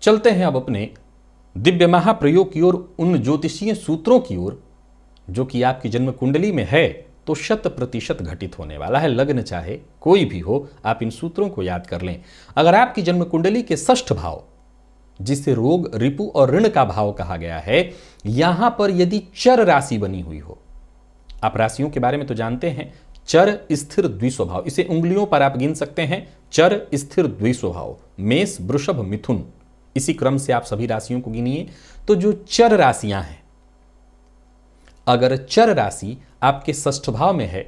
चलते हैं अब अपने दिव्य महाप्रयोग की ओर, उन ज्योतिषीय सूत्रों की ओर जो कि आपकी जन्म कुंडली में है तो 100% घटित होने वाला है। लग्न चाहे कोई भी हो, आप इन सूत्रों को याद कर लें। अगर आपकी जन्म कुंडली के 6ठ भाव, जिसे रोग, रिपु और ऋण का भाव कहा गया है, यहां पर यदि चर राशि बनी हुई हो, आप राशियों के बारे में तो जानते हैं, चर स्थिर द्विस्वभाव, इसे उंगलियों पर आप गिन सकते हैं। चर स्थिर द्विस्वभाव, मेष, वृषभ, मिथुन, इसी क्रम से आप सभी राशियों को गिनिए। तो जो चर राशियां हैं, अगर चर राशि आपके 6ठ भाव में है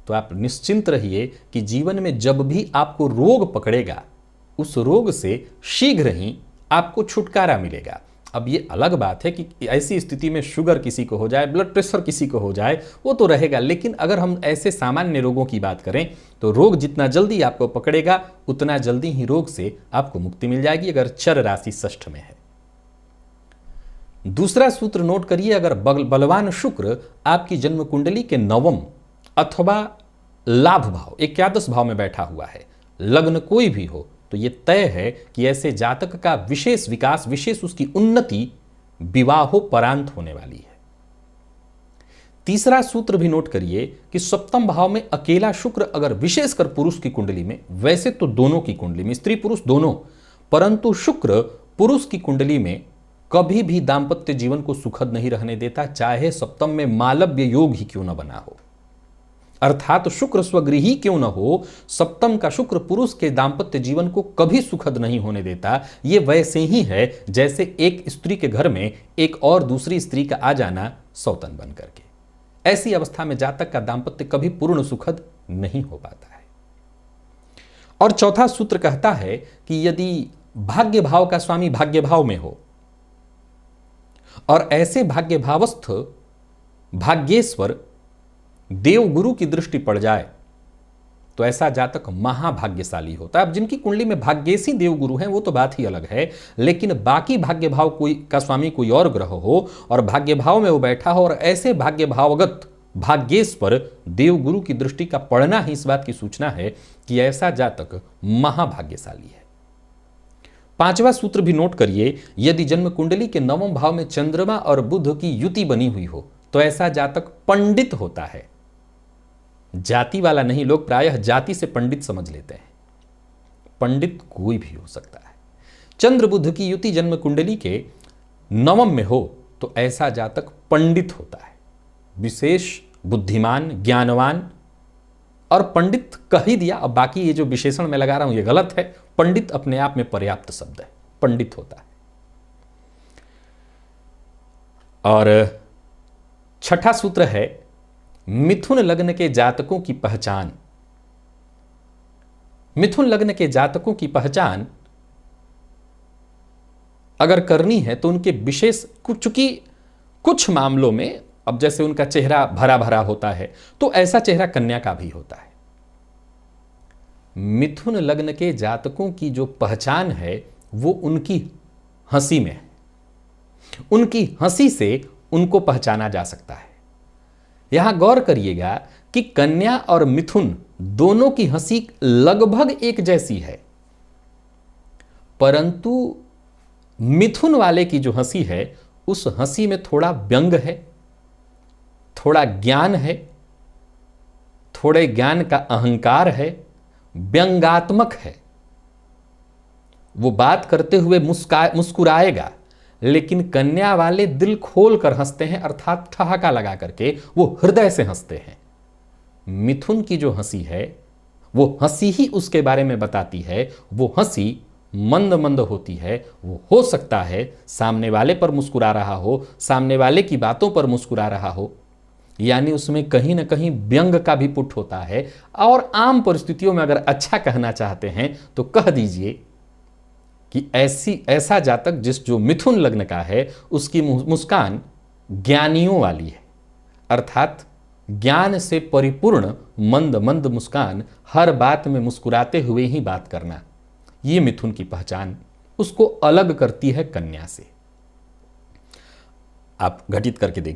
तो आप निश्चिंत रहिए कि जीवन में जब भी आपको रोग पकड़ेगा, उस रोग से शीघ्र ही आपको छुटकारा मिलेगा। अब ये अलग बात है कि ऐसी स्थिति में शुगर किसी को हो जाए, ब्लड प्रेशर किसी को हो जाए, वो तो रहेगा, लेकिन अगर हम ऐसे सामान्य रोगों की बात करें तो रोग जितना जल्दी आपको पकड़ेगा उतना जल्दी ही रोग से आपको मुक्ति मिल जाएगी, अगर चर राशि 6ठ में है। दूसरा सूत्र नोट करिए, अगर बलवान शुक्र आपकी जन्म कुंडली के 9वें अथवा लाभ भाव, एकादश भाव में बैठा हुआ है, लग्न कोई भी हो, तो यह तय है कि ऐसे जातक का विशेष विकास, विशेष उसकी उन्नति विवाहोपरांत होने वाली है। तीसरा सूत्र भी नोट करिए कि 7वें भाव में अकेला शुक्र अगर विशेषकर पुरुष की कुंडली में, वैसे तो दोनों की कुंडली में, स्त्री पुरुष दोनों, परंतु शुक्र पुरुष की कुंडली में कभी भी दांपत्य जीवन को सुखद नहीं रहने देता, चाहे 7वें में मालव्य योग ही क्यों न बना हो, अर्थात शुक्र स्वगृही क्यों न हो, 7वें का शुक्र पुरुष के दांपत्य जीवन को कभी सुखद नहीं होने देता। यह वैसे ही है जैसे एक स्त्री के घर में एक और दूसरी स्त्री का आ जाना सौतन बन करके। ऐसी अवस्था में जातक का दांपत्य कभी पूर्ण सुखद नहीं हो पाता है। और चौथा सूत्र कहता है कि यदि भाग्य भाव का स्वामी भाग्य भाव में हो और ऐसे भाग्य भावस्थ भाग्येश्वर देवगुरु की दृष्टि पड़ जाए तो ऐसा जातक महाभाग्यशाली होता है। अब जिनकी कुंडली में भाग्येशी देवगुरु हैं वो तो बात ही अलग है, लेकिन बाकी भाग्य भाव कोई का स्वामी कोई और ग्रह हो और भाग्य भाव में वो बैठा हो और ऐसे भाग्य भावगत भाग्येश पर देवगुरु की दृष्टि का पड़ना ही इस बात की सूचना है कि ऐसा जातक महाभाग्यशाली है। 5वां सूत्र भी नोट करिए, यदि जन्म कुंडली के 9वें भाव में चंद्रमा और बुध की युति बनी हुई हो तो ऐसा जातक पंडित होता है। जाति वाला नहीं, लोग प्रायः जाति से पंडित समझ लेते हैं, पंडित कोई भी हो सकता है। चंद्र बुध की युति जन्म कुंडली के 9वें में हो तो ऐसा जातक पंडित होता है, विशेष बुद्धिमान, ज्ञानवान। और पंडित कह ही दिया, अब बाकी ये जो विशेषण मैं लगा रहा हूं ये गलत है, पंडित अपने आप में पर्याप्त शब्द है, पंडित होता है। और 6ठा सूत्र है मिथुन लग्न के जातकों की पहचान। मिथुन लग्न के जातकों की पहचान अगर करनी है तो उनके विशेष, चूंकि कुछ मामलों में, अब जैसे उनका चेहरा भरा भरा होता है तो ऐसा चेहरा कन्या का भी होता है। मिथुन लग्न के जातकों की जो पहचान है वो उनकी हंसी में है, उनकी हंसी से उनको पहचाना जा सकता है। यहां गौर करिएगा कि कन्या और मिथुन दोनों की हंसी लगभग एक जैसी है, परंतु मिथुन वाले की जो हंसी है उस हंसी में थोड़ा व्यंग है, थोड़ा ज्ञान है, थोड़े ज्ञान का अहंकार है, व्यंगात्मक है। वो बात करते हुए मुस्कुराएगा, लेकिन कन्या वाले दिल खोल कर हंसते हैं, अर्थात ठहाका लगा करके वो हृदय से हंसते हैं। मिथुन की जो हंसी है वो हंसी ही उसके बारे में बताती है, वो हंसी मंद मंद होती है। वो हो सकता है सामने वाले पर मुस्कुरा रहा हो, सामने वाले की बातों पर मुस्कुरा रहा हो, यानी उसमें कहीं ना कहीं व्यंग का भी पुट होता है। और आम परिस्थितियों में अगर अच्छा कहना चाहते हैं तो कह दीजिए कि ऐसा जातक जो मिथुन लग्न का है उसकी मुस्कान ज्ञानियों वाली है, अर्थात ज्ञान से परिपूर्ण मंद मंद मुस्कान, हर बात में मुस्कुराते हुए ही बात करना, ये मिथुन की पहचान उसको अलग करती है कन्या से। आप घटित करके देखिए।